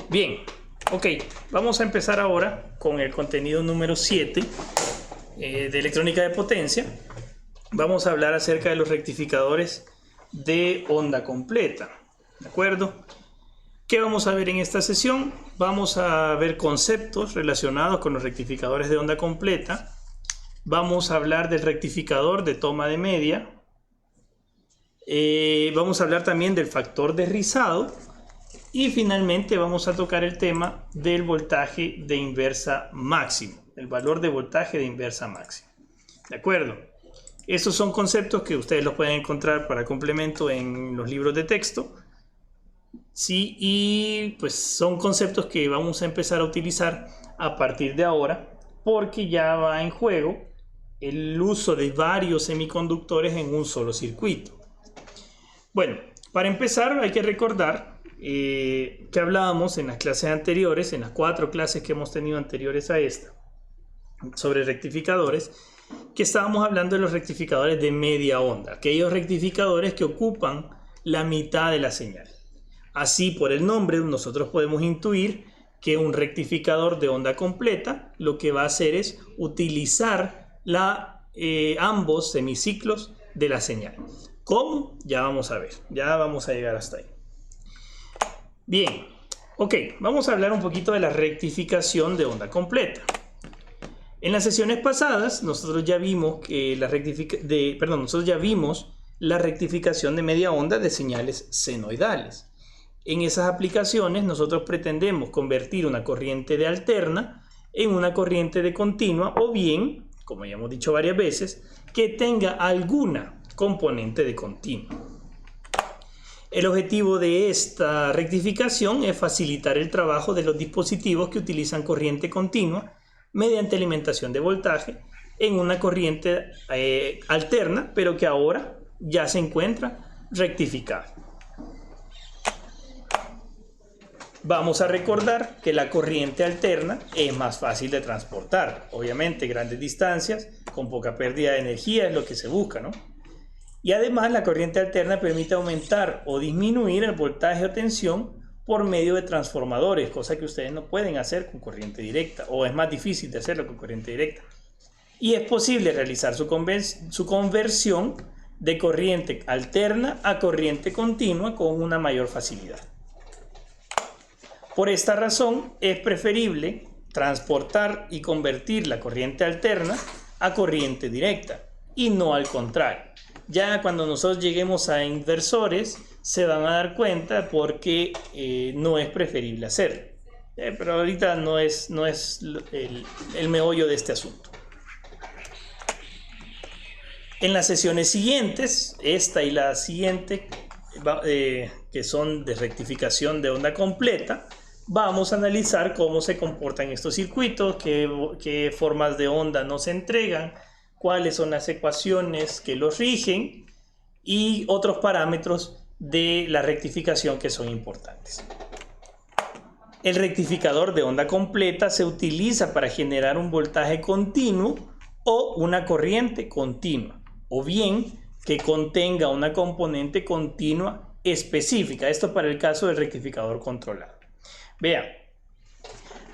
Bien, ok, vamos a empezar ahora con el contenido número 7 de electrónica de potencia. Vamos a hablar acerca de los rectificadores de onda completa, ¿de acuerdo? ¿Qué vamos a ver en esta sesión? Vamos a ver conceptos relacionados con los rectificadores de onda completa. Vamos a hablar del rectificador de toma de media. Vamos a hablar también del factor de rizado. Y finalmente vamos a tocar el tema del voltaje de inversa máximo, el valor de voltaje de inversa máximo. ¿De acuerdo? Estos son conceptos que ustedes los pueden encontrar para complemento en los libros de texto. Sí, y pues son conceptos que vamos a empezar a utilizar a partir de ahora porque ya va en juego el uso de varios semiconductores en un solo circuito. Bueno, para empezar hay que recordar que hablábamos en las clases anteriores, en las 4 clases que hemos tenido anteriores a esta, sobre rectificadores, que estábamos hablando de los rectificadores de media onda, aquellos rectificadores que ocupan la mitad de la señal. Así, por el nombre, nosotros podemos intuir que un rectificador de onda completa lo que va a hacer es utilizar ambos semiciclos de la señal. ¿Cómo? Ya vamos a ver, ya vamos a llegar hasta ahí. Bien, ok, vamos a hablar un poquito de la rectificación de onda completa. En las sesiones pasadas nosotros ya vimos que la rectificación de media onda de señales senoidales. En esas aplicaciones nosotros pretendemos convertir una corriente de alterna en una corriente de continua o bien, como ya hemos dicho varias veces, que tenga alguna componente de continua. El objetivo de esta rectificación es facilitar el trabajo de los dispositivos que utilizan corriente continua mediante alimentación de voltaje en una corriente alterna, pero que ahora ya se encuentra rectificada. Vamos a recordar que la corriente alterna es más fácil de transportar. Obviamente, grandes distancias con poca pérdida de energía es lo que se busca, ¿no? Y además la corriente alterna permite aumentar o disminuir el voltaje o tensión por medio de transformadores, cosa que ustedes no pueden hacer con corriente directa, o es más difícil de hacerlo con corriente directa. Y es posible realizar su conversión de corriente alterna a corriente continua con una mayor facilidad. Por esta razón es preferible transportar y convertir la corriente alterna a corriente directa y no al contrario. Ya cuando nosotros lleguemos a inversores se van a dar cuenta porque no es preferible hacerlo. Pero ahorita no es el meollo de este asunto. En las sesiones siguientes, esta y la siguiente, que son de rectificación de onda completa, vamos a analizar cómo se comportan estos circuitos, qué formas de onda nos entregan, cuáles son las ecuaciones que los rigen y otros parámetros de la rectificación que son importantes. El rectificador de onda completa se utiliza para generar un voltaje continuo o una corriente continua, o bien que contenga una componente continua específica. Esto para el caso del rectificador controlado. Vean,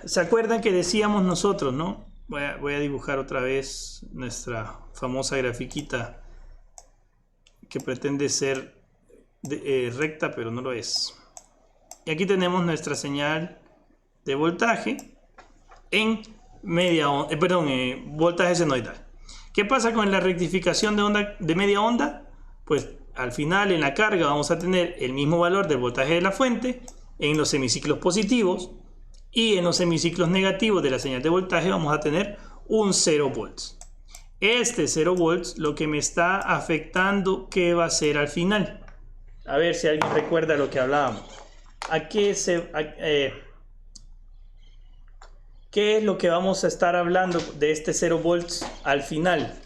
¿se acuerdan que decíamos nosotros, no? Voy a dibujar otra vez nuestra famosa grafiquita que pretende ser recta, pero no lo es. Y aquí tenemos nuestra señal de voltaje en voltaje senoidal. ¿Qué pasa con la rectificación de media onda? Pues al final en la carga vamos a tener el mismo valor del voltaje de la fuente en los semiciclos positivos y en los semiciclos negativos de la señal de voltaje vamos a tener un 0 volts. Este 0 volts lo que me está afectando, ¿qué va a ser al final? A ver si alguien recuerda lo que hablábamos. ¿Qué es lo que vamos a estar hablando de este 0 volts al final?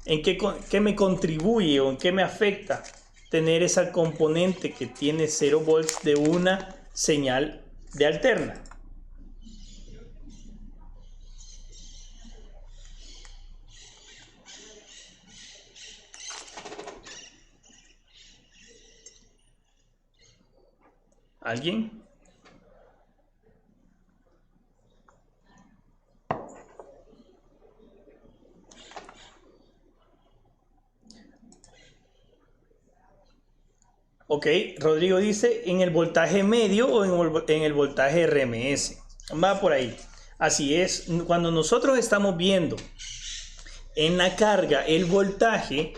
¿En qué me contribuye o en qué me afecta tener esa componente que tiene 0 volts de una señal de alterna? ¿Alguien? Ok, Rodrigo dice en el voltaje medio o en el voltaje RMS. Va por ahí. Así es, cuando nosotros estamos viendo en la carga el voltaje,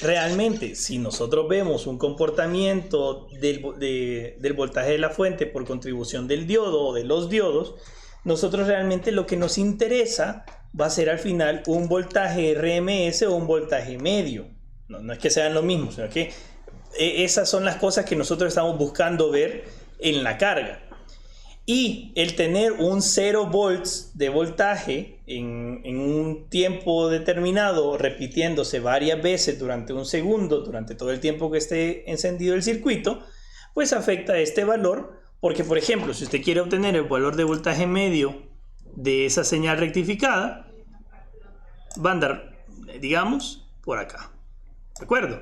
realmente si nosotros vemos un comportamiento del voltaje de la fuente por contribución del diodo o de los diodos, nosotros realmente lo que nos interesa va a ser al final un voltaje RMS o un voltaje medio. No es que sean lo mismo, sino que esas son las cosas que nosotros estamos buscando ver en la carga. Y el tener un 0 volts de voltaje en un tiempo determinado, repitiéndose varias veces durante un segundo, durante todo el tiempo que esté encendido el circuito, pues afecta a este valor. Porque, por ejemplo, si usted quiere obtener el valor de voltaje medio de esa señal rectificada, va a andar, digamos, por acá. ¿De acuerdo?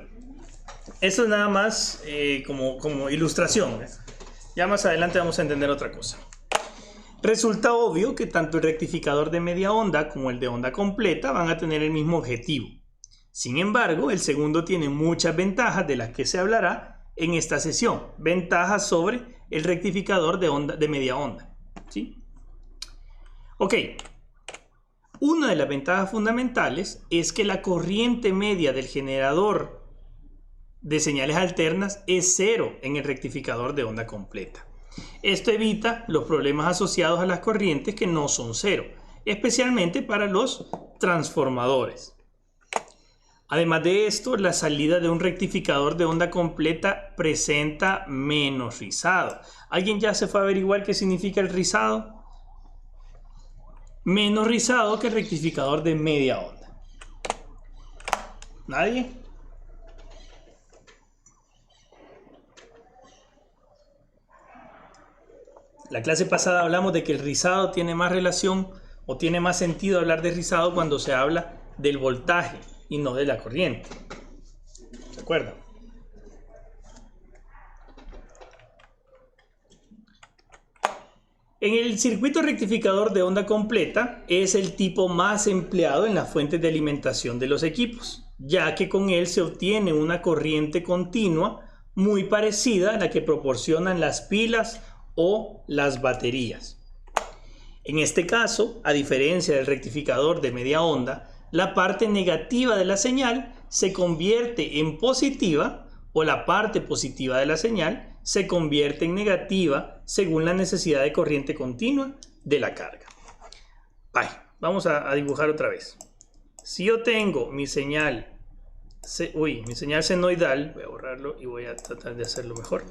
Eso es nada más como ilustración, ¿eh? Ya más adelante vamos a entender otra cosa. Resulta obvio que tanto el rectificador de media onda como el de onda completa van a tener el mismo objetivo. Sin embargo, el segundo tiene muchas ventajas de las que se hablará en esta sesión. Ventajas sobre el rectificador de media onda, ¿sí? Ok. Una de las ventajas fundamentales es que la corriente media del generador de señales alternas es cero en el rectificador de onda completa. Esto evita los problemas asociados a las corrientes que no son cero, especialmente para los transformadores. Además de esto, la salida de un rectificador de onda completa presenta menos rizado. ¿Alguien ya se fue a averiguar qué significa el rizado? Menos rizado que el rectificador de media onda. ¿Nadie? La clase pasada hablamos de que el rizado tiene más relación o tiene más sentido hablar de rizado cuando se habla del voltaje y no de la corriente. ¿De acuerdo? En el circuito rectificador de onda completa es el tipo más empleado en las fuentes de alimentación de los equipos, ya que con él se obtiene una corriente continua muy parecida a la que proporcionan las pilas o las baterías. En este caso, a diferencia del rectificador de media onda, la parte negativa de la señal se convierte en positiva o la parte positiva de la señal se convierte en negativa según la necesidad de corriente continua de la carga. Vamos a dibujar otra vez. Si yo tengo mi señal senoidal, voy a borrarlo y voy a tratar de hacerlo mejor.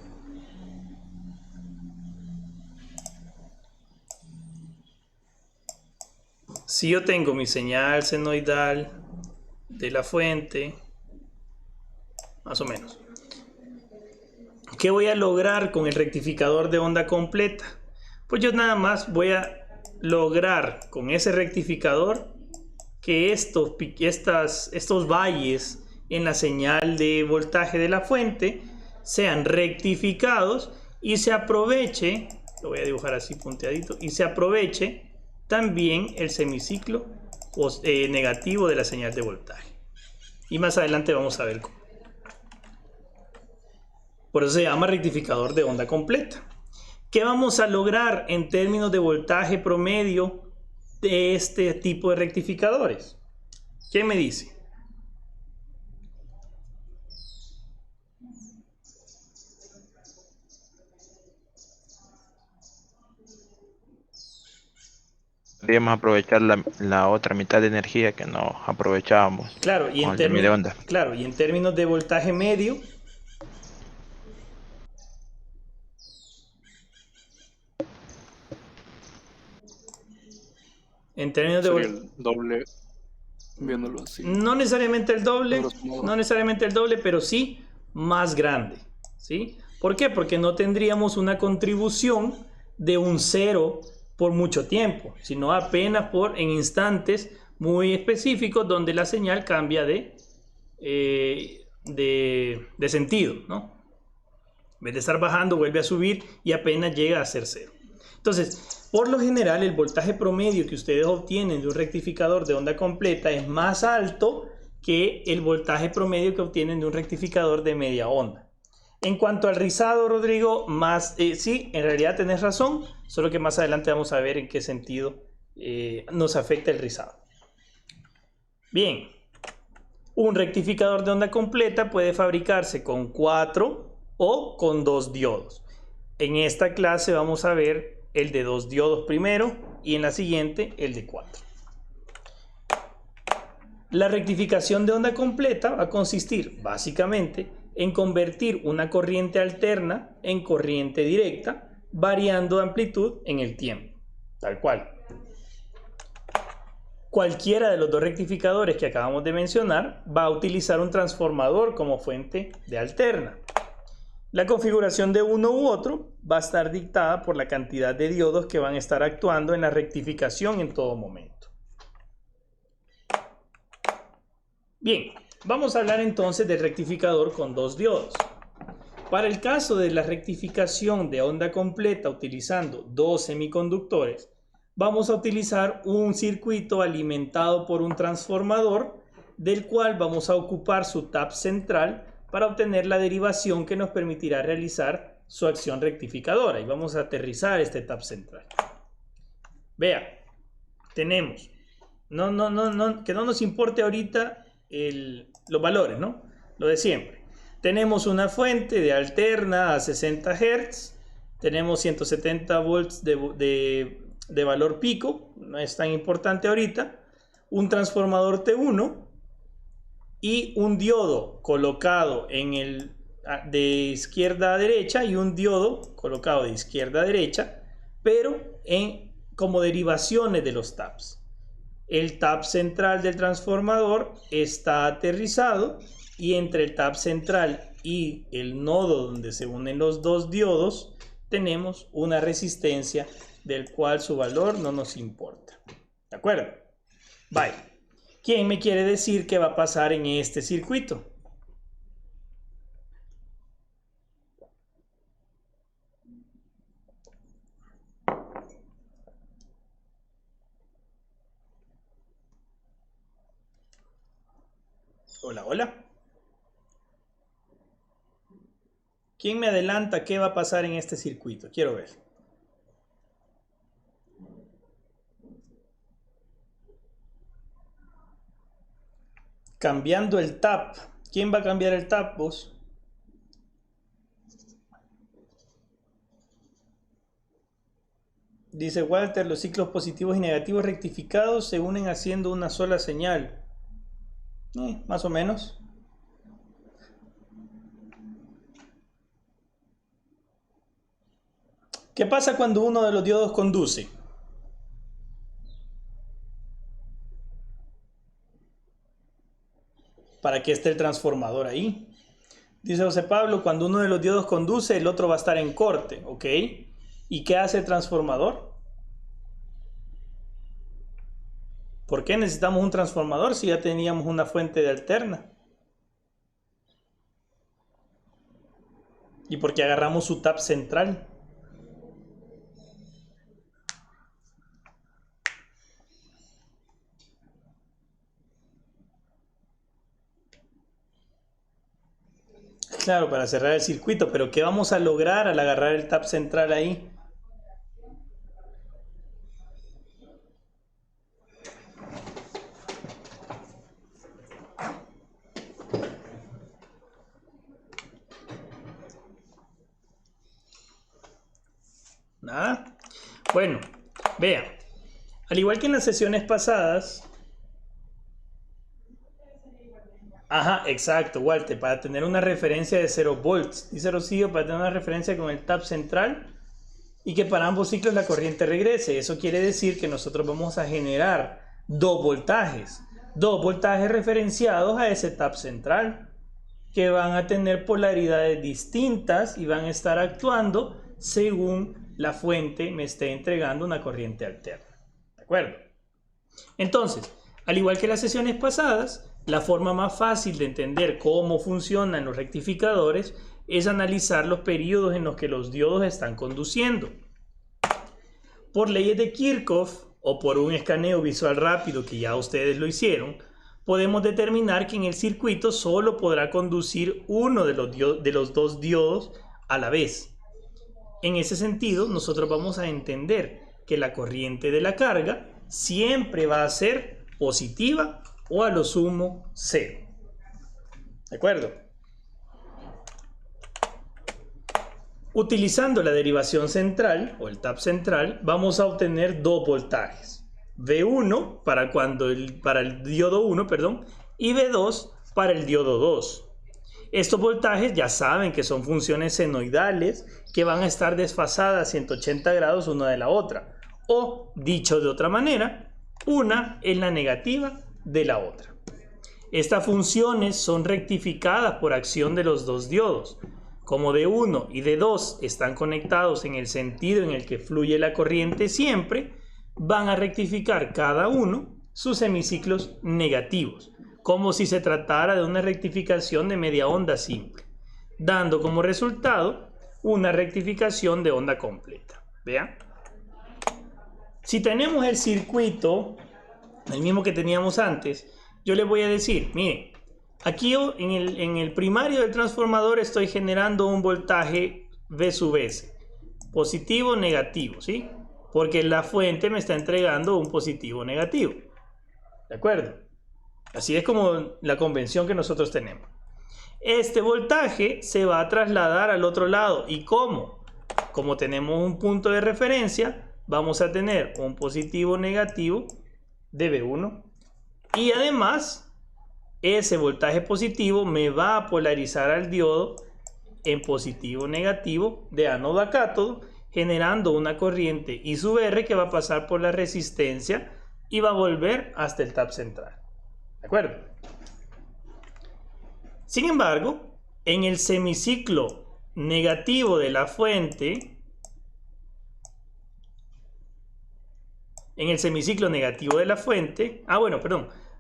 Si yo tengo mi señal senoidal de la fuente, más o menos, ¿qué voy a lograr con el rectificador de onda completa? Pues yo nada más voy a lograr con ese rectificador que estos valles en la señal de voltaje de la fuente sean rectificados y se aproveche, lo voy a dibujar así punteadito, y se aproveche también el semiciclo negativo de la señal de voltaje. Y más adelante vamos a ver cómo. Por eso se llama rectificador de onda completa. ¿Qué vamos a lograr en términos de voltaje promedio de este tipo de rectificadores? ¿Quién me dice? Podríamos aprovechar la otra mitad de energía que no aprovechábamos. Claro, y en términos de voltaje medio, en términos de el doble, viéndolo así. No necesariamente el doble, pero sí más grande, ¿sí? ¿Por qué? Porque no tendríamos una contribución de un cero por mucho tiempo, sino apenas en instantes muy específicos donde la señal cambia de sentido, ¿no? En vez de estar bajando, vuelve a subir y apenas llega a ser cero. Entonces, por lo general, el voltaje promedio que ustedes obtienen de un rectificador de onda completa es más alto que el voltaje promedio que obtienen de un rectificador de media onda. En cuanto al rizado, Rodrigo, sí, en realidad tenés razón, solo que más adelante vamos a ver en qué sentido nos afecta el rizado. Bien, un rectificador de onda completa puede fabricarse con 4 o con 2 diodos. En esta clase vamos a ver el de 2 diodos primero y en la siguiente el de 4. La rectificación de onda completa va a consistir básicamente en convertir una corriente alterna en corriente directa, variando de amplitud en el tiempo, tal cual. Cualquiera de los dos rectificadores que acabamos de mencionar va a utilizar un transformador como fuente de alterna. La configuración de uno u otro va a estar dictada por la cantidad de diodos que van a estar actuando en la rectificación en todo momento. Bien, vamos a hablar entonces del rectificador con 2 diodos. Para el caso de la rectificación de onda completa utilizando 2 semiconductores, vamos a utilizar un circuito alimentado por un transformador, del cual vamos a ocupar su tap central para obtener la derivación que nos permitirá realizar su acción rectificadora. Y vamos a aterrizar este tap central. Vea, tenemos, que no nos importe ahorita los valores, ¿no? Lo de siempre. Tenemos una fuente de alterna a 60 Hz, tenemos 170 volts de valor pico, no es tan importante ahorita, un transformador T1 y un diodo colocado de izquierda a derecha y un diodo colocado de izquierda a derecha, pero como derivaciones de los taps. El tap central del transformador está aterrizado y entre el tap central y el nodo donde se unen los 2 diodos tenemos una resistencia del cual su valor no nos importa. ¿De acuerdo? Bye. ¿Quién me quiere decir qué va a pasar en este circuito? Hola, hola. ¿Quién me adelanta qué va a pasar en este circuito? Quiero ver. Cambiando el tap. ¿Quién va a cambiar el tap, vos? Dice Walter, los ciclos positivos y negativos rectificados se unen haciendo una sola señal. Más o menos. ¿Qué pasa cuando uno de los diodos conduce? ¿Para qué esté el transformador ahí? Dice José Pablo, cuando uno de los diodos conduce, el otro va a estar en corte, ¿ok? ¿Y qué hace el transformador? ¿Por qué necesitamos un transformador si ya teníamos una fuente de alterna? ¿Y por qué agarramos su tap central? Claro, para cerrar el circuito, pero ¿qué vamos a lograr al agarrar el tap central ahí? Nada. Bueno, vean, al igual que en las sesiones pasadas. Ajá, exacto, Walter, para tener una referencia de 0 volts. Dice Rocío, para tener una referencia con el tap central y que para ambos ciclos la corriente regrese. Eso quiere decir que nosotros vamos a generar 2 voltajes. 2 voltajes referenciados a ese tap central, que van a tener polaridades distintas y van a estar actuando según la fuente me esté entregando una corriente alterna. ¿De acuerdo? Entonces, al igual que las sesiones pasadas, la forma más fácil de entender cómo funcionan los rectificadores es analizar los periodos en los que los diodos están conduciendo. Por leyes de Kirchhoff o por un escaneo visual rápido que ya ustedes lo hicieron, podemos determinar que en el circuito solo podrá conducir uno de los dos diodos a la vez. En ese sentido, nosotros vamos a entender que la corriente de la carga siempre va a ser positiva o a lo sumo cero. ¿De acuerdo? Utilizando la derivación central o el tap central, vamos a obtener dos voltajes. V1 para el diodo 1, perdón, y V2 para el diodo 2. Estos voltajes ya saben que son funciones senoidales que van a estar desfasadas 180 grados una de la otra. O, dicho de otra manera, una es la negativa de la otra. Estas funciones son rectificadas por acción de los dos diodos. Como D1 y D2 están conectados en el sentido en el que fluye la corriente siempre, van a rectificar cada uno sus semiciclos negativos, como si se tratara de una rectificación de media onda simple, dando como resultado una rectificación de onda completa. ¿Vean? Si tenemos el circuito, el mismo que teníamos antes, yo les voy a decir, miren, aquí en el primario del transformador estoy generando un voltaje V sub S, positivo, negativo, ¿sí? Porque la fuente me está entregando un positivo negativo. ¿De acuerdo? Así es como la convención que nosotros tenemos. Este voltaje se va a trasladar al otro lado. ¿Y cómo? Como tenemos un punto de referencia, vamos a tener un positivo negativo de V1. Y además, ese voltaje positivo me va a polarizar al diodo en positivo negativo de ánodo a cátodo, generando una corriente I sub R que va a pasar por la resistencia y va a volver hasta el tap central. ¿De acuerdo? Sin embargo, en el semiciclo negativo de la fuente,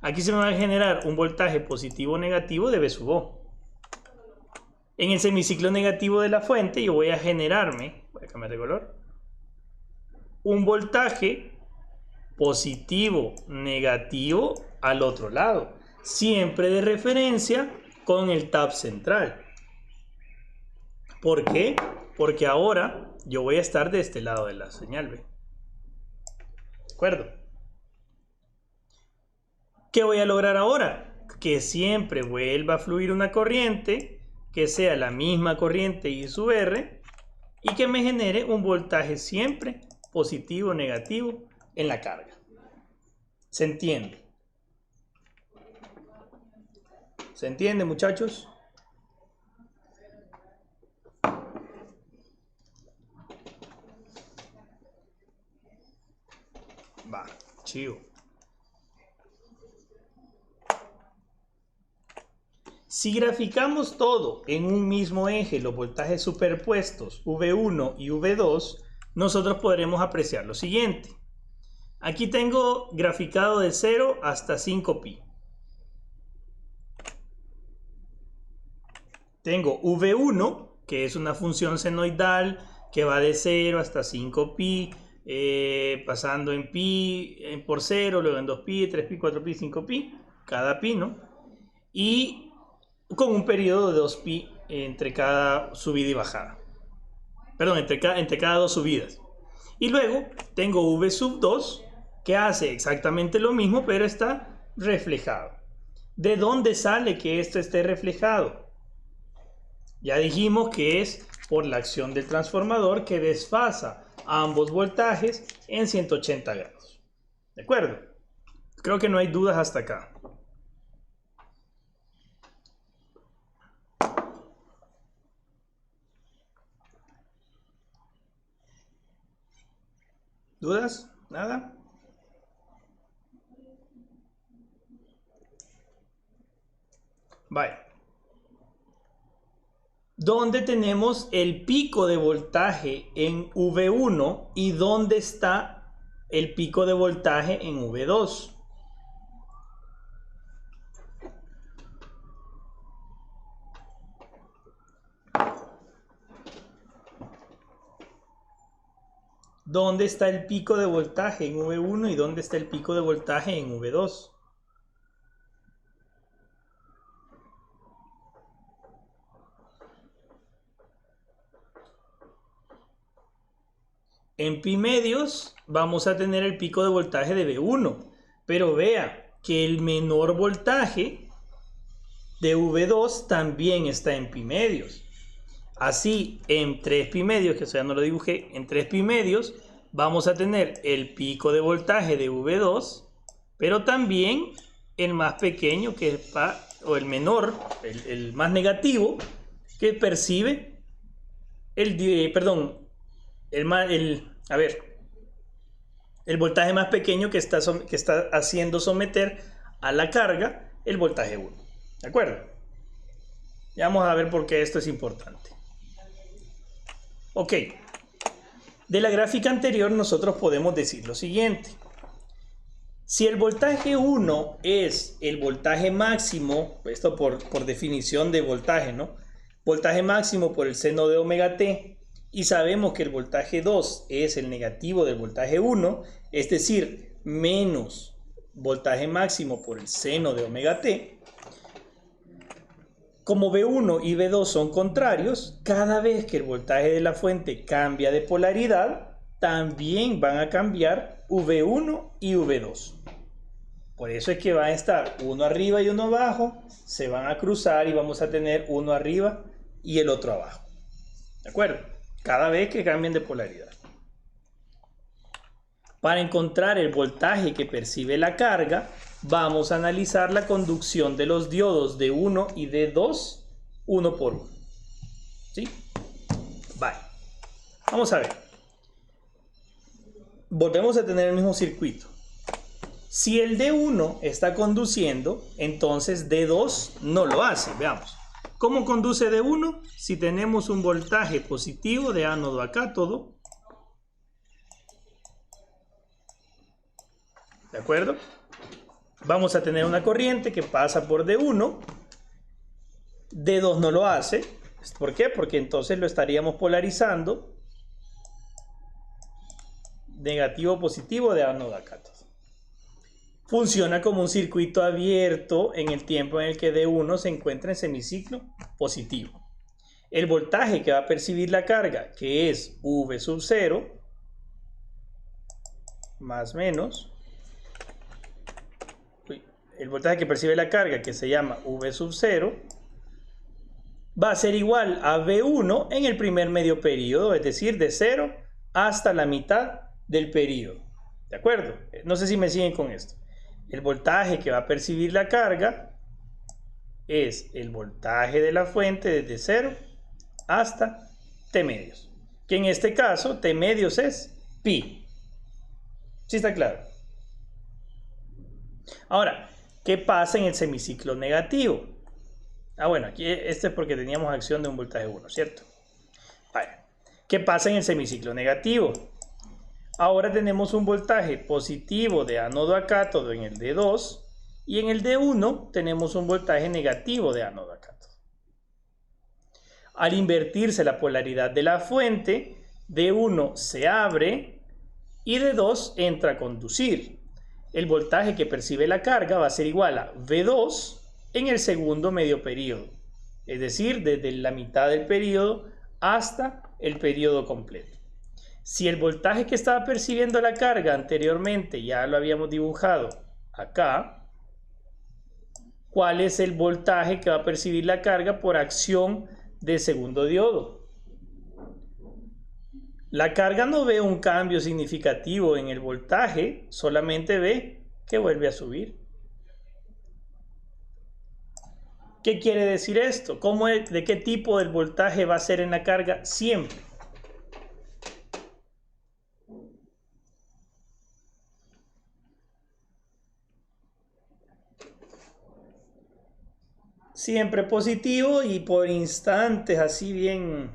aquí se me va a generar un voltaje positivo negativo de V sub O. En el semiciclo negativo de la fuente yo voy a generarme, voy a cambiar de color, un voltaje positivo negativo al otro lado, siempre de referencia con el tap central. ¿Por qué? Porque ahora yo voy a estar de este lado de la señal, ¿ve? ¿De acuerdo? ¿Qué voy a lograr ahora? Que siempre vuelva a fluir una corriente que sea la misma corriente I sub R y que me genere un voltaje siempre positivo o negativo en la carga. ¿Se entiende? ¿Se entiende, muchachos? Va, chivo. Si graficamos todo en un mismo eje, los voltajes superpuestos V1 y V2, nosotros podremos apreciar lo siguiente. Aquí tengo graficado de 0 hasta 5pi. Tengo V1, que es una función senoidal que va de 0 hasta 5pi, pasando en pi por 0, luego en 2pi, 3pi, 4pi, 5pi, cada pi, ¿no? Y con un periodo de 2pi entre cada subida y bajada. Perdón, entre cada dos subidas. Y luego tengo V sub 2, que hace exactamente lo mismo, pero está reflejado. ¿De dónde sale que esto esté reflejado? Ya dijimos que es por la acción del transformador que desfasa ambos voltajes en 180 grados. ¿De acuerdo? Creo que no hay dudas hasta acá. ¿Dudas? ¿Nada? Vale. ¿Dónde tenemos el pico de voltaje en V1 y dónde está el pico de voltaje en V2? ¿Dónde está el pico de voltaje en V1 y dónde está el pico de voltaje en V2? en pi medios vamos a tener el pico de voltaje de V1. Pero vea que el menor voltaje de V2 también está en pi medios. Así, en 3 pi medios, que eso ya no lo dibujé, en 3 pi medios vamos a tener el pico de voltaje de V2, pero también el más pequeño, que es o el menor, el más negativo, que percibe el voltaje más pequeño que está haciendo someter a la carga el voltaje 1. ¿De acuerdo? Ya vamos a ver por qué esto es importante. Ok. De la gráfica anterior nosotros podemos decir lo siguiente. Si el voltaje 1 es el voltaje máximo, esto por definición de voltaje, ¿no? Voltaje máximo por el seno de omega t, y sabemos que el voltaje 2 es el negativo del voltaje 1, es decir, menos voltaje máximo por el seno de omega t. Como V1 y V2 son contrarios, cada vez que el voltaje de la fuente cambia de polaridad, también van a cambiar V1 y V2. Por eso es que van a estar uno arriba y uno abajo, se van a cruzar y vamos a tener uno arriba y el otro abajo. ¿De acuerdo? Cada vez que cambien de polaridad. Para encontrar el voltaje que percibe la carga, vamos a analizar la conducción de los diodos de 1 y de 2, uno por uno. ¿Sí? Vale. Vamos a ver. Volvemos a tener el mismo circuito. Si el D1 está conduciendo, entonces D2 no lo hace. Veamos. ¿Cómo conduce D1? Si tenemos un voltaje positivo de ánodo a cátodo. ¿De acuerdo? Vamos a tener una corriente que pasa por D1. D2 no lo hace. ¿Por qué? Porque entonces lo estaríamos polarizando. Negativo positivo de ánodo a cátodo. Funciona como un circuito abierto en el tiempo en el que D1 se encuentra en semiciclo positivo. El voltaje que va a percibir la carga, que es V sub 0, más menos, el voltaje que percibe la carga, que se llama V sub 0, va a ser igual a V1 en el primer medio periodo, es decir, de 0 hasta la mitad del periodo. ¿De acuerdo? No sé si me siguen con esto. El voltaje que va a percibir la carga es el voltaje de la fuente desde 0 hasta T medios. Que en este caso, T medios es pi. ¿Sí está claro? Ahora, ¿qué pasa en el semiciclo negativo? Bueno, aquí este es porque teníamos acción de un voltaje 1, ¿cierto? Vale. ¿Qué pasa en el semiciclo negativo? Ahora tenemos un voltaje positivo de ánodo a cátodo en el D2 y en el D1 tenemos un voltaje negativo de ánodo a cátodo. Al invertirse la polaridad de la fuente, D1 se abre y D2 entra a conducir. El voltaje que percibe la carga va a ser igual a V2 en el segundo medio periodo, es decir, desde la mitad del periodo hasta el periodo completo. Si el voltaje que estaba percibiendo la carga anteriormente ya lo habíamos dibujado acá, ¿cuál es el voltaje que va a percibir la carga por acción de segundo diodo? La carga no ve un cambio significativo en el voltaje, solamente ve que vuelve a subir. ¿Qué quiere decir esto? ¿De qué tipo del voltaje va a ser en la carga? Siempre. Siempre positivo y por instantes así bien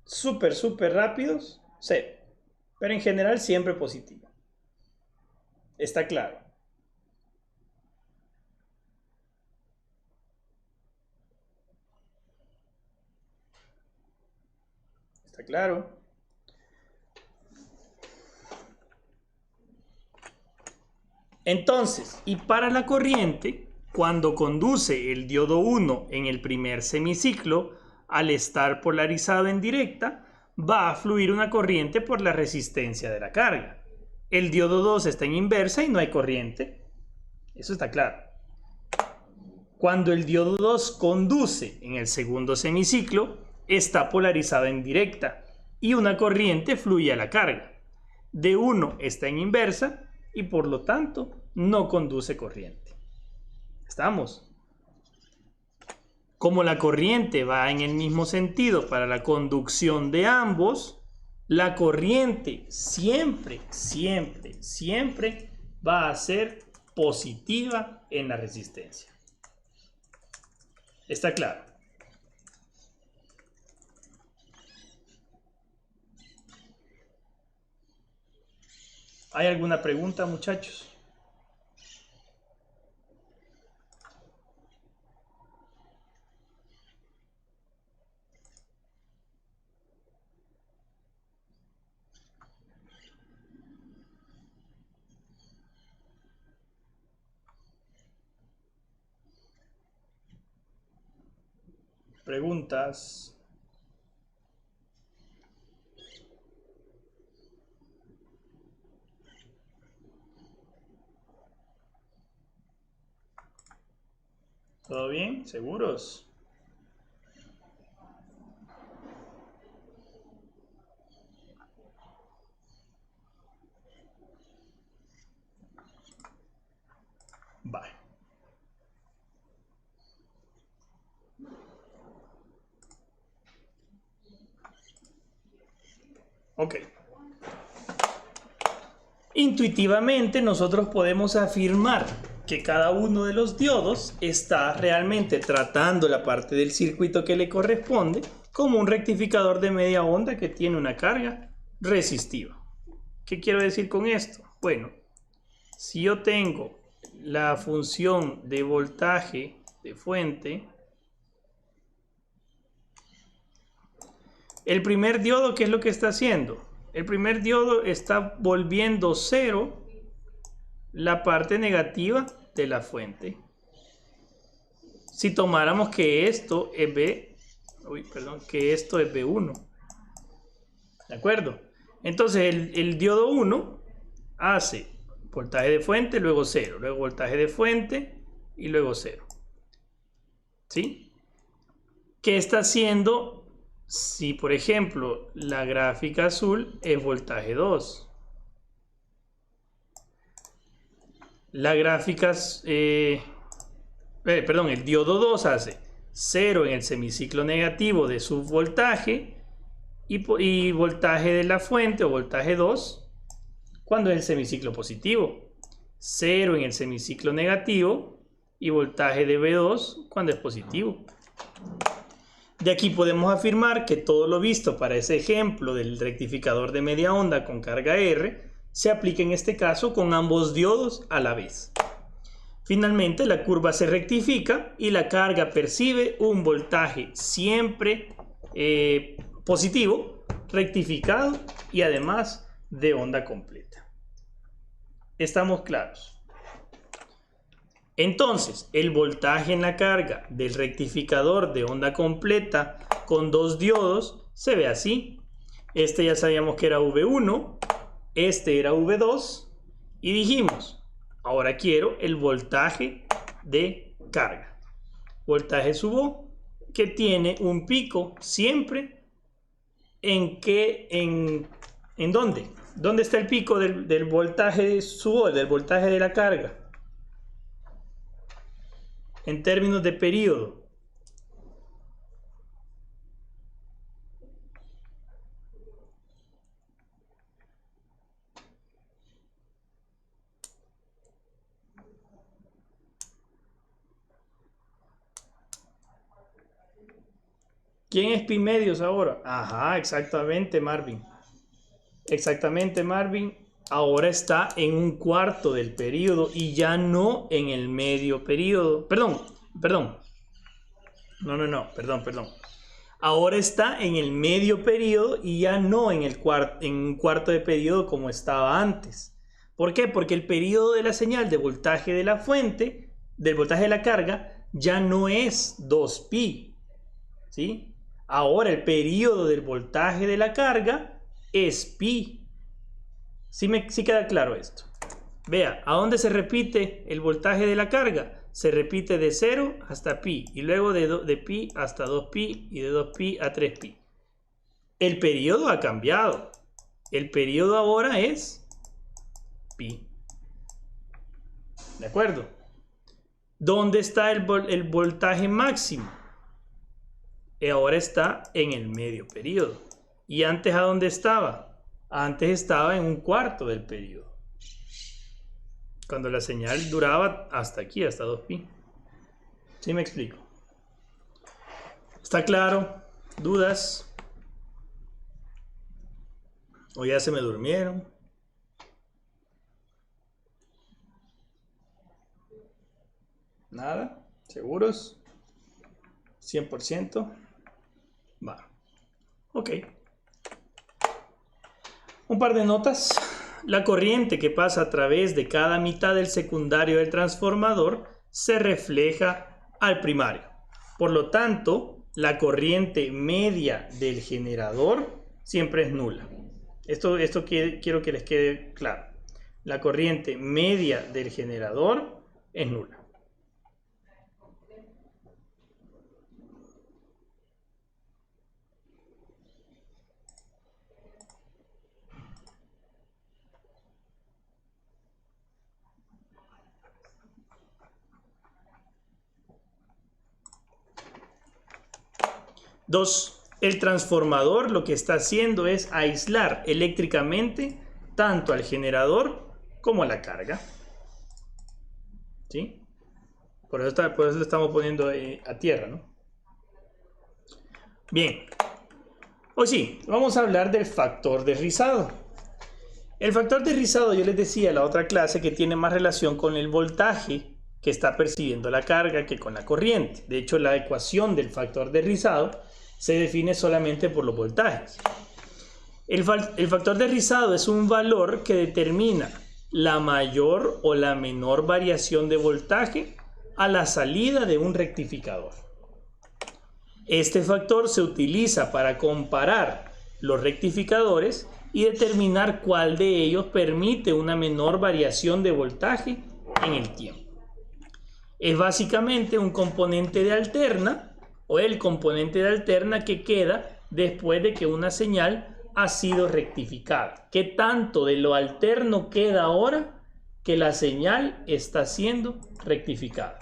súper rápidos, sí, pero en general siempre positivo. ¿Está claro? ¿Está claro? Entonces, y para la corriente, cuando conduce el diodo 1 en el primer semiciclo, al estar polarizado en directa, va a fluir una corriente por la resistencia de la carga. El diodo 2 está en inversa y no hay corriente. Eso está claro. Cuando el diodo 2 conduce en el segundo semiciclo, está polarizado en directa y una corriente fluye a la carga. D1 está en inversa y por lo tanto no conduce corriente. ¿Estamos? Como la corriente va en el mismo sentido para la conducción de ambos, la corriente siempre va a ser positiva en la resistencia. ¿Está claro? ¿Hay alguna pregunta, muchachos? Preguntas. ¿Todo bien? ¿Seguros? Vale. Ok. Intuitivamente nosotros podemos afirmar que cada uno de los diodos está realmente tratando la parte del circuito que le corresponde como un rectificador de media onda que tiene una carga resistiva. ¿Qué quiero decir con esto? Bueno, si yo tengo la función de voltaje de fuente, el primer diodo, ¿qué es lo que está haciendo? El primer diodo está volviendo cero la parte negativa de la fuente. Si tomáramos que esto es que esto es B1. ¿De acuerdo? Entonces el diodo 1 hace voltaje de fuente, luego 0, luego voltaje de fuente y luego 0. ¿Sí? ¿Qué está haciendo? Si, por ejemplo, la gráfica azul es voltaje 2. La gráfica, el diodo 2 hace 0 en el semiciclo negativo de su voltaje y voltaje de la fuente o voltaje 2 cuando es el semiciclo positivo. 0 en el semiciclo negativo y voltaje de B2 cuando es positivo. De aquí podemos afirmar que todo lo visto para ese ejemplo del rectificador de media onda con carga R se aplica en este caso con ambos diodos a la vez. Finalmente la curva se rectifica y la carga percibe un voltaje siempre positivo, rectificado y además de onda completa. ¿Estamos claros? Entonces, el voltaje en la carga del rectificador de onda completa con dos diodos se ve así. Este ya sabíamos que era V1, este era V2 y dijimos, ahora quiero el voltaje de carga. Voltaje sub O que tiene un pico siempre ¿en dónde? ¿Dónde está el pico del voltaje sub O, del voltaje de la carga? En términos de periodo. ¿Quién es pi medios ahora? Ajá, exactamente, Marvin. Exactamente, Marvin. Ahora está en un cuarto del periodo y ya no en el medio periodo. Perdón. Perdón. Ahora está en el medio periodo y ya no en un cuarto de periodo como estaba antes. ¿Por qué? Porque el periodo de la señal de voltaje de la fuente, del voltaje de la carga, ya no es 2pi. ¿Sí? Ahora el periodo del voltaje de la carga es pi. ¿Sí queda claro esto? Vea, ¿a dónde se repite el voltaje de la carga? Se repite de 0 hasta pi, y luego de pi hasta 2pi, y de 2pi a 3pi. El periodo ha cambiado. El periodo ahora es pi. ¿De acuerdo? ¿Dónde está el voltaje máximo? Ahora está en el medio periodo. ¿Y antes a dónde estaba? Antes estaba en un cuarto del periodo, cuando la señal duraba hasta aquí, hasta 2pi. ¿Sí me explico? ¿Está claro? ¿Dudas? ¿O ya se me durmieron? ¿Nada? ¿Seguros? ¿100%? Va. Ok. Un par de notas. La corriente que pasa a través de cada mitad del secundario del transformador se refleja al primario. Por lo tanto, la corriente media del generador siempre es nula. Esto quiero que les quede claro. La corriente media del generador es nula. Dos, el transformador lo que está haciendo es aislar eléctricamente tanto al generador como a la carga. ¿Sí? Por eso lo estamos poniendo a tierra, ¿no? Bien. Hoy sí, vamos a hablar del factor de rizado. El factor de rizado, yo les decía en la otra clase, que tiene más relación con el voltaje que está percibiendo la carga que con la corriente. De hecho, la ecuación del factor de rizado se define solamente por los voltajes. El factor de rizado es un valor que determina la mayor o la menor variación de voltaje a la salida de un rectificador. Este factor se utiliza para comparar los rectificadores y determinar cuál de ellos permite una menor variación de voltaje en el tiempo. Es básicamente un componente de alterna, o el componente de alterna que queda después de que una señal ha sido rectificada. ¿Qué tanto de lo alterno queda ahora que la señal está siendo rectificada?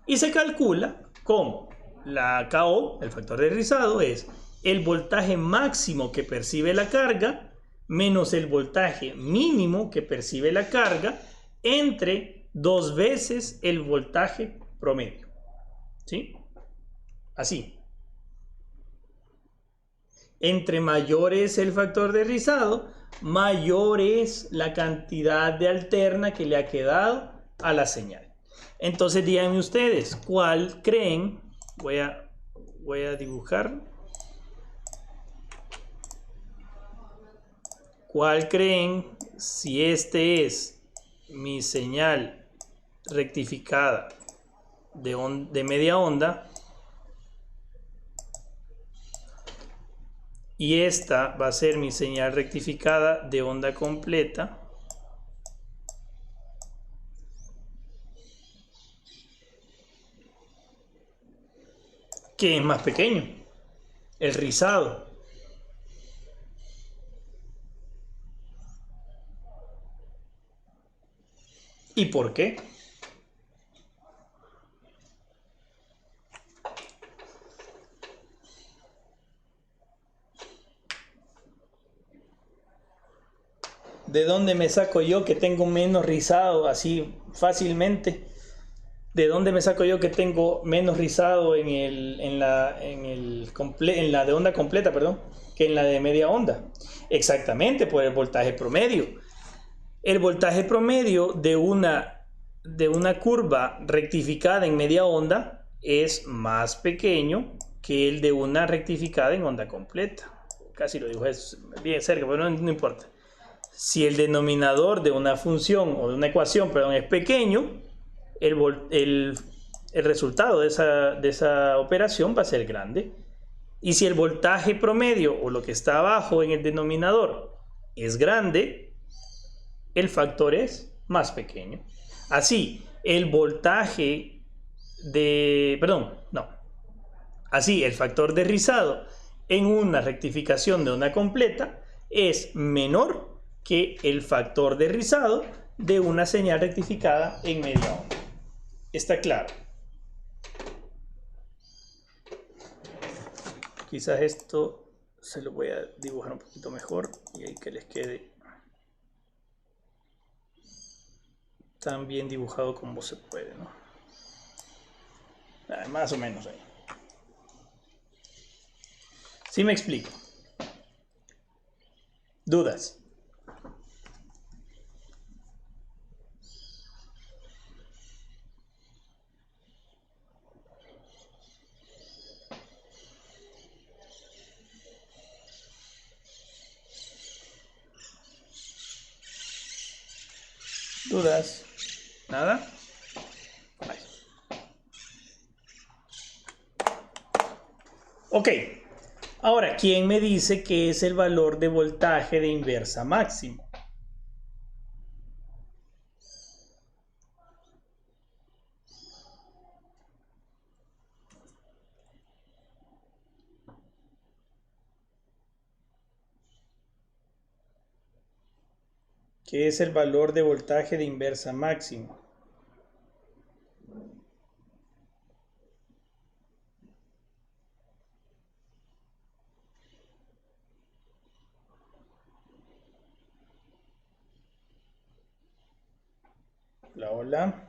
Y se calcula como la KO, el factor de rizado, es el voltaje máximo que percibe la carga menos el voltaje mínimo que percibe la carga entre 2 veces el voltaje promedio. ¿Sí? Así. Entre mayor es el factor de rizado, mayor es la cantidad de alterna que le ha quedado a la señal. Entonces díganme ustedes, ¿cuál creen? Voy a dibujar. ¿Cuál creen, si este es mi señal rectificada de media onda, y esta va a ser mi señal rectificada de onda completa? ¿Qué es más pequeño? El rizado. ¿Y por qué? ¿De dónde me saco yo que tengo menos rizado así fácilmente? ¿De dónde me saco yo que tengo menos rizado en la de onda completa, perdón, que en la de media onda? Exactamente por el voltaje promedio. El voltaje promedio de una curva rectificada en media onda es más pequeño que el de una rectificada en onda completa. Casi lo digo, es bien cerca, pero no importa. Si el denominador de una función o de una ecuación, perdón, es pequeño, el resultado de esa operación va a ser grande. Y si el voltaje promedio o lo que está abajo en el denominador es grande, el factor es más pequeño. Así, el voltaje de... Perdón, no. Así, el factor de rizado en una rectificación de onda completa es menor que el factor de rizado de una señal rectificada en media onda. ¿Está claro? Quizás esto se lo voy a dibujar un poquito mejor y ahí que les quede tan bien dibujado como se puede, ¿no? Más o menos ahí. ¿Sí me explico? ¿Dudas? ¿Dudas? ¿Nada? Vale. Ok. Ahora, ¿quién me dice que es el valor de voltaje de inversa máximo? ¿Qué es el valor de voltaje de inversa máximo? Hola,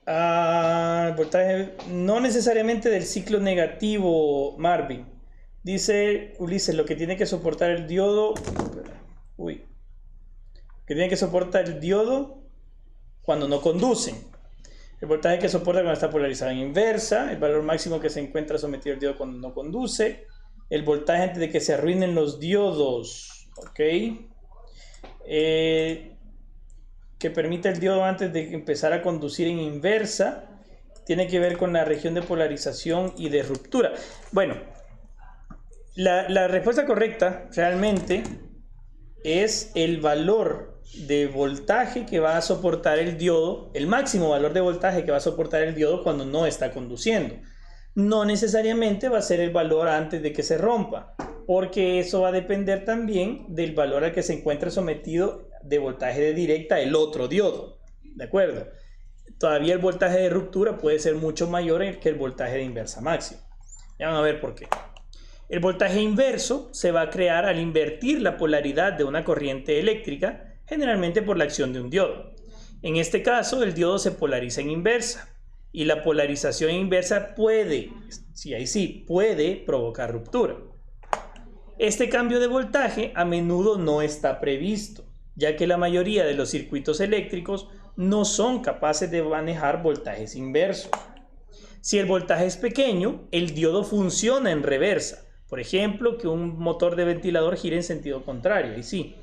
hola. Voltaje no necesariamente del ciclo negativo, Marvin. Dice Ulises, lo que tiene que soportar el diodo. Uy. Que tiene que soportar el diodo cuando no conducen. El voltaje que soporta cuando está polarizado en inversa. El valor máximo que se encuentra sometido al diodo cuando no conduce. El voltaje antes de que se arruinen los diodos. Ok. Que permite el diodo antes de empezar a conducir en inversa. Tiene que ver con la región de polarización y de ruptura. Bueno, la respuesta correcta realmente es el valor de voltaje que va a soportar el diodo, el máximo valor de voltaje que va a soportar el diodo cuando no está conduciendo. No necesariamente va a ser el valor antes de que se rompa, porque eso va a depender también del valor al que se encuentra sometido de voltaje de directa el otro diodo. ¿De acuerdo? Todavía el voltaje de ruptura puede ser mucho mayor que el voltaje de inversa máxima. Ya van a ver por qué. El voltaje inverso se va a crear al invertir la polaridad de una corriente eléctrica, generalmente por la acción de un diodo. En este caso, el diodo se polariza en inversa y la polarización inversa puede provocar ruptura. Este cambio de voltaje a menudo no está previsto, ya que la mayoría de los circuitos eléctricos no son capaces de manejar voltajes inversos. Si el voltaje es pequeño, el diodo funciona en reversa. Por ejemplo, que un motor de ventilador gire en sentido contrario. Y sí,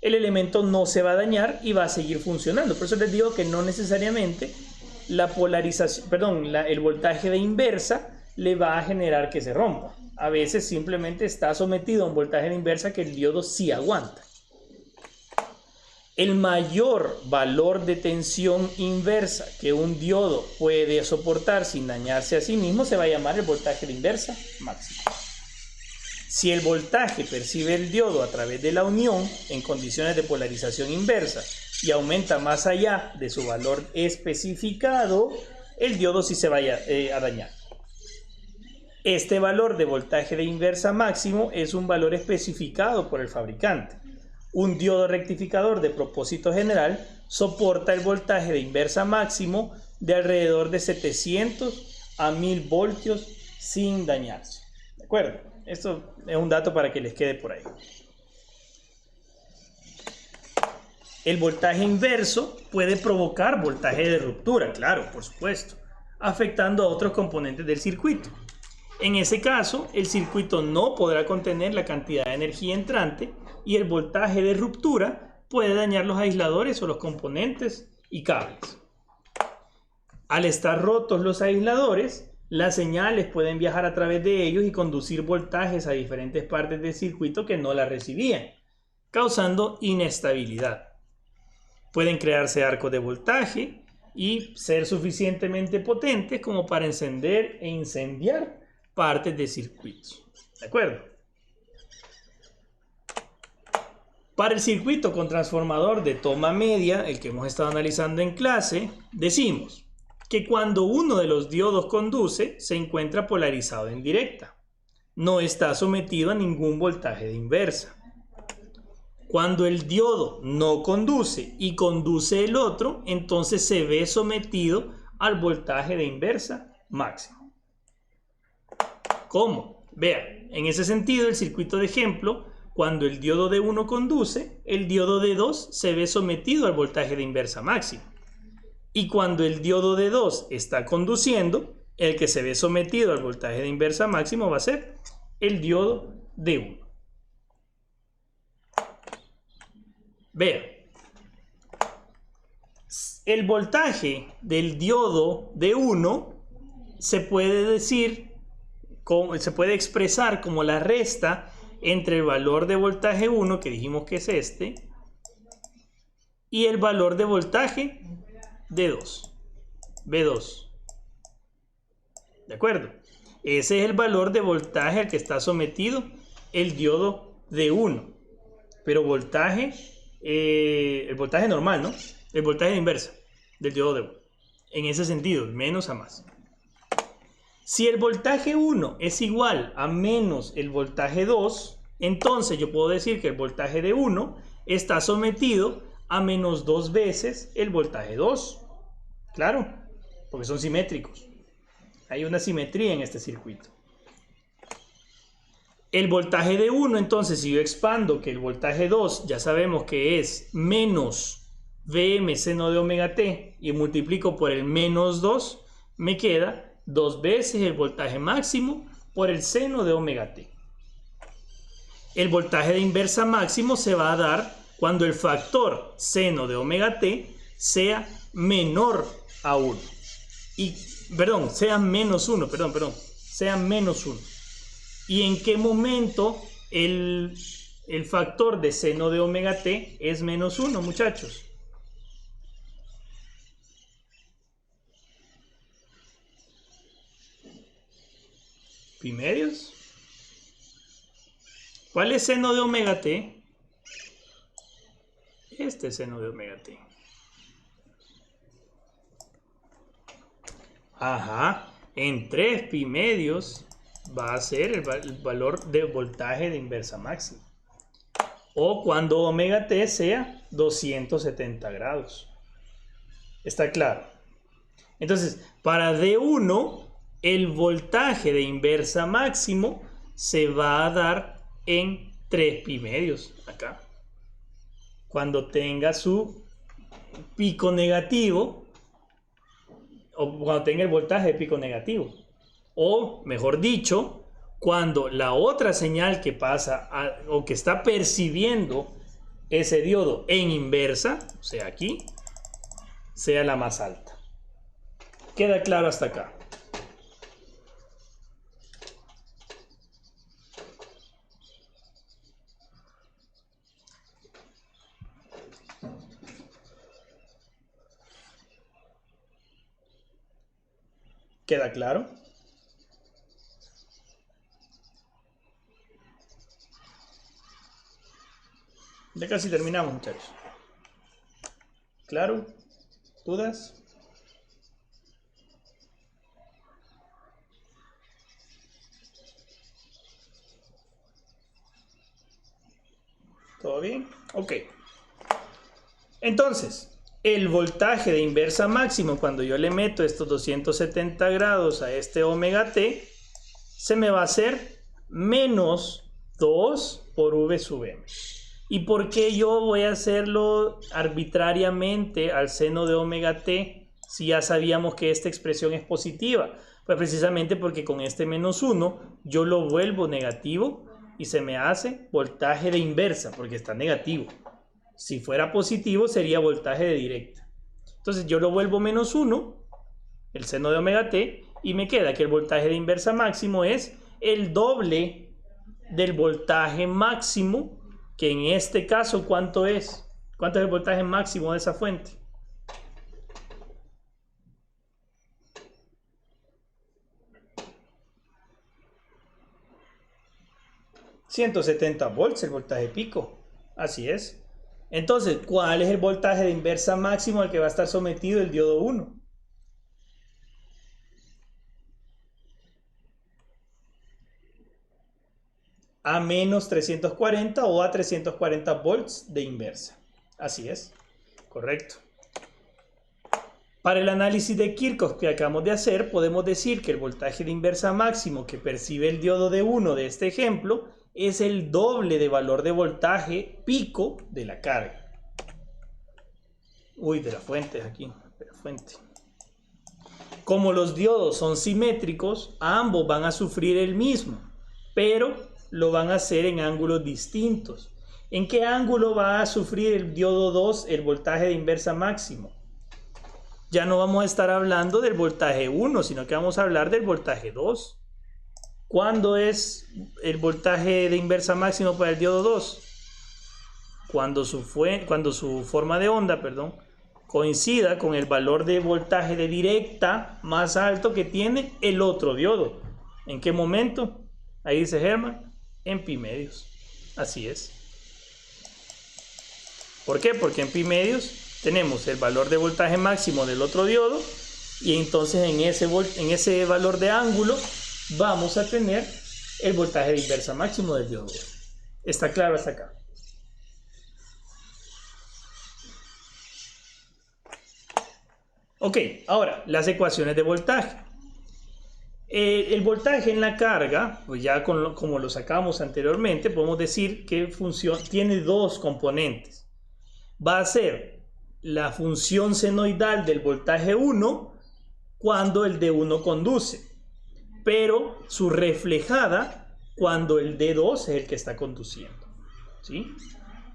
el elemento no se va a dañar y va a seguir funcionando. Por eso les digo que no necesariamente el voltaje de inversa le va a generar que se rompa. A veces simplemente está sometido a un voltaje de inversa que el diodo sí aguanta. El mayor valor de tensión inversa que un diodo puede soportar sin dañarse a sí mismo se va a llamar el voltaje de inversa máximo. Si el voltaje percibe el diodo a través de la unión en condiciones de polarización inversa y aumenta más allá de su valor especificado, el diodo sí se va a dañar. Este valor de voltaje de inversa máximo es un valor especificado por el fabricante. Un diodo rectificador de propósito general soporta el voltaje de inversa máximo de alrededor de 700 a 1000 voltios sin dañarse. ¿De acuerdo? Esto es un dato para que les quede por ahí. El voltaje inverso puede provocar voltaje de ruptura, claro, por supuesto, afectando a otros componentes del circuito. En ese caso, el circuito no podrá contener la cantidad de energía entrante y el voltaje de ruptura puede dañar los aisladores o los componentes y cables. Al estar rotos los aisladores, las señales pueden viajar a través de ellos y conducir voltajes a diferentes partes del circuito que no las recibían, causando inestabilidad. Pueden crearse arcos de voltaje y ser suficientemente potentes como para encender e incendiar partes de circuitos. ¿De acuerdo? Para el circuito con transformador de toma media, el que hemos estado analizando en clase, decimos que cuando uno de los diodos conduce, se encuentra polarizado en directa. No está sometido a ningún voltaje de inversa. Cuando el diodo no conduce y conduce el otro, entonces se ve sometido al voltaje de inversa máximo. ¿Cómo? Vean, en ese sentido, el circuito de ejemplo, cuando el diodo de 1 conduce, el diodo de 2 se ve sometido al voltaje de inversa máximo. Y cuando el diodo de 2 está conduciendo, el que se ve sometido al voltaje de inversa máximo va a ser el diodo de 1. Vean, el voltaje del diodo de 1 se puede expresar como la resta entre el valor de voltaje 1, que dijimos que es este, y el valor de voltaje de 2, B2. ¿De acuerdo? Ese es el valor de voltaje al que está sometido el diodo de 1. Pero voltaje, el voltaje normal, ¿no? El voltaje de inversa del diodo de 1. En ese sentido, menos a más. Si el voltaje 1 es igual a menos el voltaje 2, entonces yo puedo decir que el voltaje de 1 está sometido a menos 2 veces el voltaje 2. Claro, porque son simétricos. Hay una simetría en este circuito. El voltaje de 1, entonces, si yo expando que el voltaje 2, ya sabemos que es menos Vm seno de omega t y multiplico por el menos 2, me queda 2 veces el voltaje máximo por el seno de omega t. El voltaje de inversa máximo se va a dar cuando el factor seno de omega t sea menor a 1. Sea menos 1, sea menos 1. ¿Y en qué momento el factor de seno de omega t es menos 1, muchachos? ¿Primerios? ¿Cuál es seno de omega t? Este es seno de omega t. Ajá, en 3 pi medios va a ser el valor de voltaje de inversa máxima. O cuando omega t sea 270 grados. ¿Está claro? Entonces, para D1, el voltaje de inversa máximo se va a dar en 3 pi medios, acá. Cuando tenga su pico negativo, o cuando tenga el voltaje de pico negativo. O, mejor dicho, cuando la otra señal que pasa o que está percibiendo ese diodo en inversa, o sea aquí, sea la más alta. ¿Queda claro hasta acá? ¿Queda claro? Ya casi terminamos, muchachos. ¿Claro? ¿Dudas? ¿Todo bien? Ok. Entonces, el voltaje de inversa máximo, cuando yo le meto estos 270 grados a este omega t, se me va a hacer menos 2 por V sub m. ¿Y por qué yo voy a hacerlo arbitrariamente al seno de omega t si ya sabíamos que esta expresión es positiva? Pues precisamente porque con este menos 1 yo lo vuelvo negativo y se me hace voltaje de inversa porque está negativo. Si fuera positivo sería voltaje de directa. Entonces yo lo vuelvo menos 1 el seno de omega t, y me queda que el voltaje de inversa máximo es el doble del voltaje máximo, que en este caso, ¿cuánto es? ¿Cuánto es el voltaje máximo de esa fuente? $170 el voltaje pico. Así es. Entonces, ¿cuál es el voltaje de inversa máximo al que va a estar sometido el diodo 1? A menos 340 o a 340 volts de inversa. Así es. Correcto. Para el análisis de Kirchhoff que acabamos de hacer, podemos decir que el voltaje de inversa máximo que percibe el diodo de 1 de este ejemplo es el doble de valor de voltaje pico de la carga. Uy, de la fuente aquí, de la fuente. Como los diodos son simétricos, ambos van a sufrir el mismo, pero lo van a hacer en ángulos distintos. ¿En qué ángulo va a sufrir el diodo 2 el voltaje de inversa máximo? Ya no vamos a estar hablando del voltaje 1, sino que vamos a hablar del voltaje 2. ¿Cuándo es el voltaje de inversa máximo para el diodo 2? Cuando su forma de onda, coincida con el valor de voltaje de directa más alto que tiene el otro diodo. ¿En qué momento? Ahí dice Germán, en pi medios. Así es. ¿Por qué? Porque en pi medios tenemos el valor de voltaje máximo del otro diodo, y entonces en ese valor de ángulo vamos a tener el voltaje de inversa máximo del diodo 2. ¿Está claro hasta acá? Ok, ahora las ecuaciones de voltaje. El voltaje en la carga, pues ya como lo sacamos anteriormente, podemos decir que tiene dos componentes. Va a ser la función senoidal del voltaje 1 cuando el D1 conduce, pero su reflejada cuando el D2 es el que está conduciendo, ¿sí?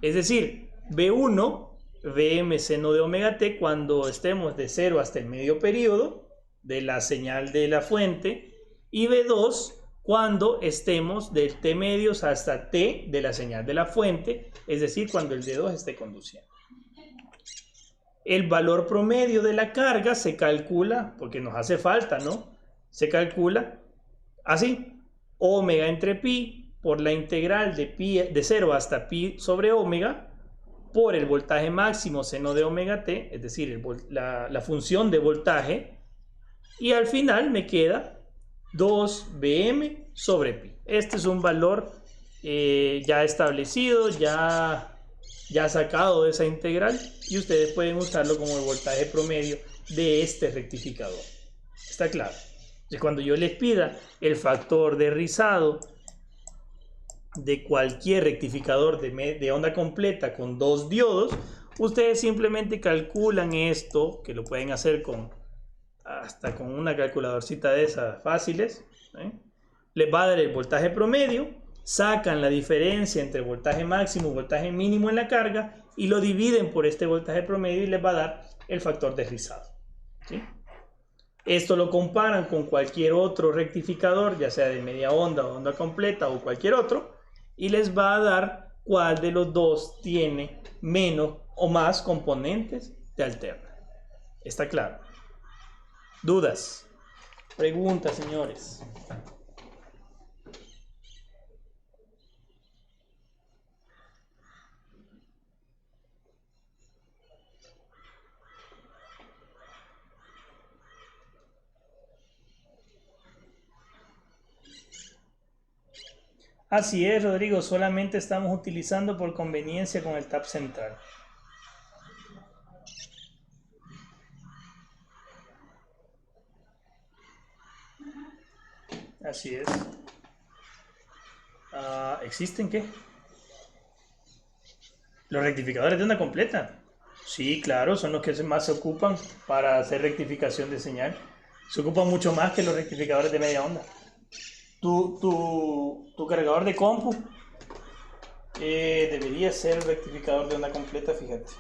Es decir, V1, Vm seno de omega t cuando estemos de 0 hasta el medio periodo de la señal de la fuente, y V2 cuando estemos del T medios hasta T de la señal de la fuente, es decir, cuando el D2 esté conduciendo. El valor promedio de la carga se calcula, porque nos hace falta, ¿no? Se calcula así: omega entre pi por la integral de 0 hasta pi sobre omega por el voltaje máximo seno de omega t, es decir, la función de voltaje, y al final me queda 2 Vm sobre pi. Este es un valor ya establecido, ya sacado de esa integral, y ustedes pueden usarlo como el voltaje promedio de este rectificador. ¿Está claro? Entonces, cuando yo les pida el factor de rizado de cualquier rectificador de onda completa con dos diodos, ustedes simplemente calculan esto, que lo pueden hacer hasta con una calculadorcita de esas fáciles, ¿eh? Les va a dar el voltaje promedio, sacan la diferencia entre voltaje máximo y voltaje mínimo en la carga y lo dividen por este voltaje promedio y les va a dar el factor de rizado, ¿sí? Esto lo comparan con cualquier otro rectificador, ya sea de media onda o onda completa o cualquier otro, y les va a dar cuál de los dos tiene menos o más componentes de alterna. ¿Está claro? ¿Dudas? Preguntas, señores. Así es, Rodrigo, solamente estamos utilizando por conveniencia con el tap central. Así es. ¿Existen qué? Los rectificadores de onda completa. Sí, claro, son los que más se ocupan para hacer rectificación de señal. Se ocupan mucho más que los rectificadores de media onda. Tu cargador de compu debería ser rectificador de onda completa, fíjate.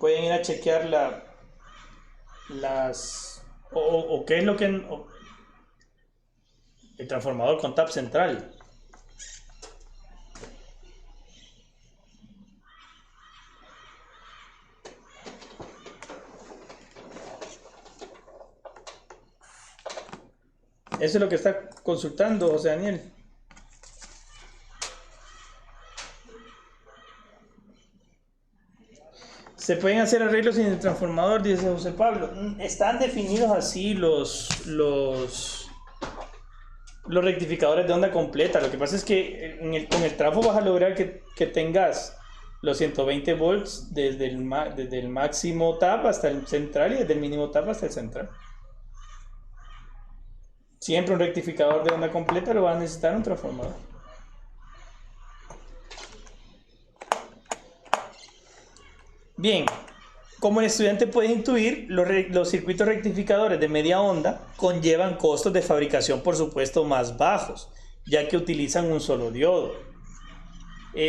pueden ir a chequear o qué es lo que el transformador con tap central. Eso es lo que está consultando José Daniel. Se pueden hacer arreglos sin el transformador, dice José Pablo. Están definidos así los rectificadores de onda completa. Lo que pasa es que con el trafo vas a lograr que tengas los 120 volts desde el máximo tap hasta el central y desde el mínimo tap hasta el central. Siempre un rectificador de onda completa lo va a necesitar un transformador. Bien, como el estudiante puede intuir, los circuitos rectificadores de media onda conllevan costos de fabricación, por supuesto, más bajos, ya que utilizan un solo diodo.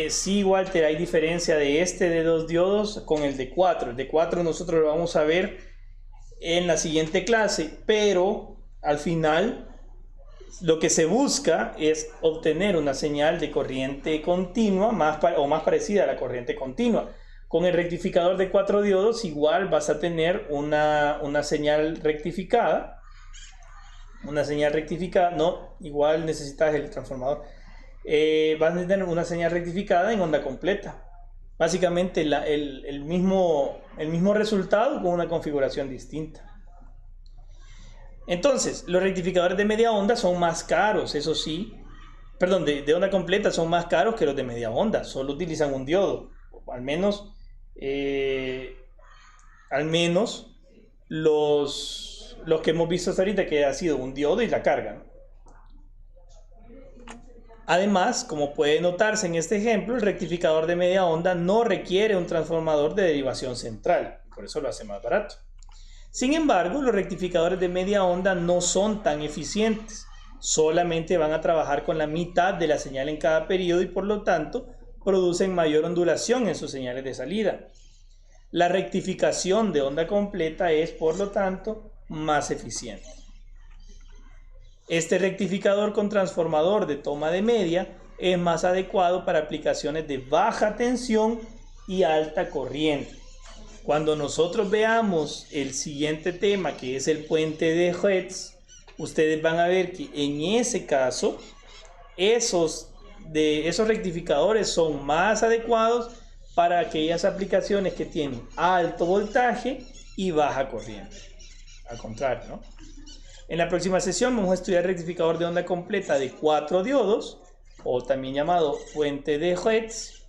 Sí, Walter, hay diferencia de 2 diodos con el de 4. El de 4 nosotros lo vamos a ver en la siguiente clase, pero al final lo que se busca es obtener una señal de corriente continua más parecida a la corriente continua. Con el rectificador de 4 diodos igual vas a tener una señal rectificada. No, igual necesitas el transformador. Vas a tener una señal rectificada en onda completa. Básicamente el mismo resultado con una configuración distinta. Entonces, los rectificadores de media onda son más caros, eso sí. Perdón, de onda completa son más caros que los de media onda. Solo utilizan un diodo. Al menos los que hemos visto hasta ahorita, que ha sido un diodo y la carga, ¿no? Además, como puede notarse en este ejemplo, el rectificador de media onda no requiere un transformador de derivación central, por eso lo hace más barato. Sin embargo, los rectificadores de media onda no son tan eficientes, solamente van a trabajar con la mitad de la señal en cada periodo y por lo tanto producen mayor ondulación en sus señales de salida. La rectificación de onda completa es, por lo tanto, más eficiente. Este rectificador con transformador de toma de media es más adecuado para aplicaciones de baja tensión y alta corriente. Cuando nosotros veamos el siguiente tema, que es el puente de Hertz, ustedes van a ver que en ese caso esos rectificadores son más adecuados para aquellas aplicaciones que tienen alto voltaje y baja corriente. Al contrario, ¿no? En la próxima sesión vamos a estudiar el rectificador de onda completa de 4 diodos, o también llamado puente de Hertz.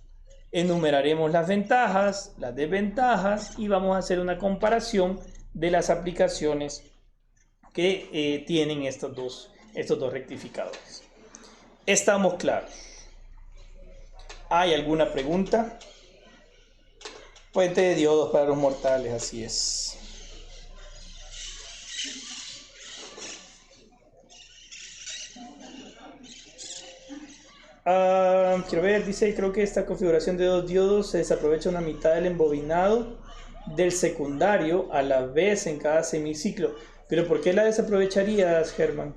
Enumeraremos las ventajas, las desventajas y vamos a hacer una comparación de las aplicaciones que tienen estos dos rectificadores. ¿Estamos claros? ¿Hay alguna pregunta? Puente de diodos para los mortales, así es. Quiero ver, dice, creo que esta configuración de 2 diodos se desaprovecha una mitad del embobinado del secundario a la vez en cada semiciclo. ¿Pero por qué la desaprovecharías, Germán?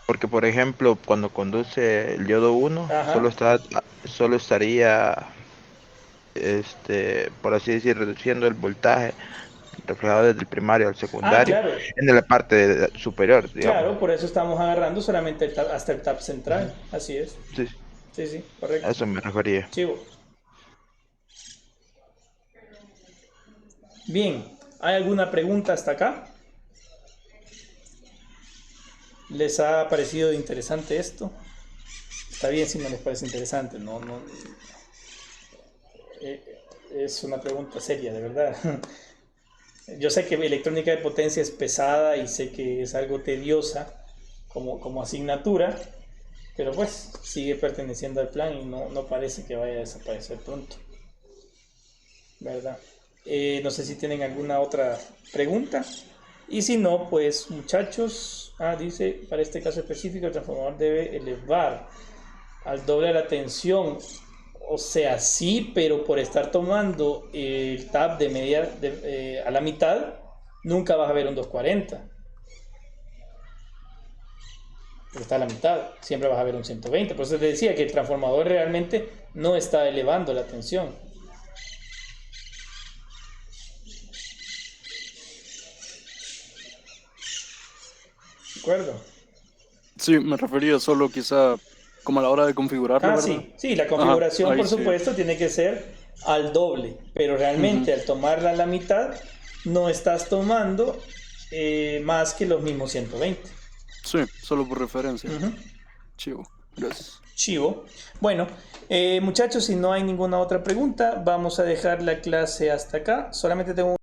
Porque, por ejemplo, cuando conduce el diodo 1, solo estaría, por así decir, reduciendo el voltaje reflejado desde el primario al secundario, claro, en la parte superior, digamos. Claro, por eso estamos agarrando solamente hasta el tap central, así es. Sí, Sí, correcto. a eso me refería. Chivo. Bien, ¿hay alguna pregunta hasta acá? ¿Les ha parecido interesante esto? Está bien si no les parece interesante, no. Es una pregunta seria, de verdad. Yo sé que electrónica de potencia es pesada y sé que es algo tediosa como asignatura, pero pues sigue perteneciendo al plan y no parece que vaya a desaparecer pronto, ¿verdad? No sé si tienen alguna otra pregunta. Y si no, pues muchachos, dice, para este caso específico el transformador debe elevar al doble la tensión O sea, sí, pero por estar tomando el tab de media a la mitad, nunca vas a ver un 240. Porque está a la mitad, siempre vas a ver un 120. Por eso te decía que el transformador realmente no está elevando la tensión. ¿De acuerdo? Sí, me refería solo quizá como a la hora de configurarlo, ¿verdad? Sí, la configuración, ahí por sí. supuesto, tiene que ser al doble, pero realmente al tomarla a la mitad, no estás tomando más que los mismos 120. Sí, solo por referencia. Ujú. Chivo, gracias. Chivo. Bueno, muchachos, si no hay ninguna otra pregunta, vamos a dejar la clase hasta acá. Solamente tengo